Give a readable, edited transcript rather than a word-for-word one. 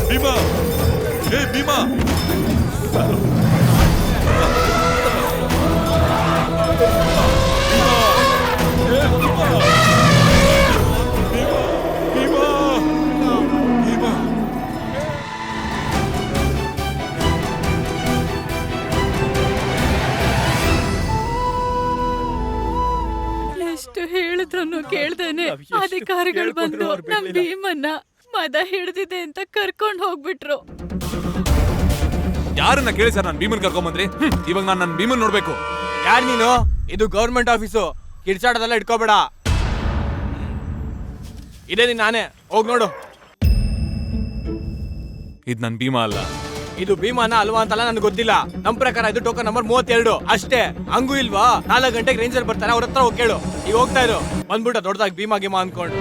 ಭೀಮಾ ಏ ಭೀಮಾ ಎಷ್ಟು ಹೇಳಿದ್ರು ಕೇಳ್ದೇನೆ ಅಧಿಕಾರಿಗಳು ಬಂದು ನಮ್ ಭೀಮನ್ನ ಮದ ಹಿಡ್ದಿದೆ ಅಂತ ಕರ್ಕೊಂಡ್ ಹೋಗ್ಬಿಟ್ರು. ಯಾರನ್ನ ಕೇಳಿ ಸರ್ ನಾನು ಭೀಮನ್ ಕರ್ಕೊಂಬಂದ್ರಿ? ಇವಾಗ ನಾನು ನನ್ನ ಭೀಮನ್ ನೋಡ್ಬೇಕು. ಯಾರು ನೀನು? ಇದು ಗೌರ್ಮೆಂಟ್ ಆಫೀಸು, ಕಿರ್ಚಾಡೋದೆಲ್ಲ ಇಟ್ಕೋಬೇಡ. ಇದೇ ನಾನೇ, ಹೋಗ್ ನೋಡು. ಇದು ನನ್ ಭೀಮಾ ಅಲ್ಲ. ಇದು ಭೀಮಾನ ಅಲ್ವಾ ಅಂತಲ್ಲ ನನ್ಗೆ ಗೊತ್ತಿಲ್ಲ. ನಮ್ ಪ್ರಕಾರ ಇದು ಟೋಕನ್ ನಂಬರ್ 32 ಅಷ್ಟೇ. ಹಂಗೂ ಇಲ್ವಾ? 4 ಗಂಟೆಗೆ ರೇಂಜರ್ ಬರ್ತಾರೆ, ಅವ್ರ ಹತ್ರ ಹೋಗಿ ಕೇಳು. ಈಗ ಹೋಗ್ತಾ ಇರು. ಬಂದ್ಬಿಟ್ಟ ದೊಡ್ಡದಾಗಿ ಭೀಮಾ ಗೀಮಾ ಅನ್ಕೊಂಡು.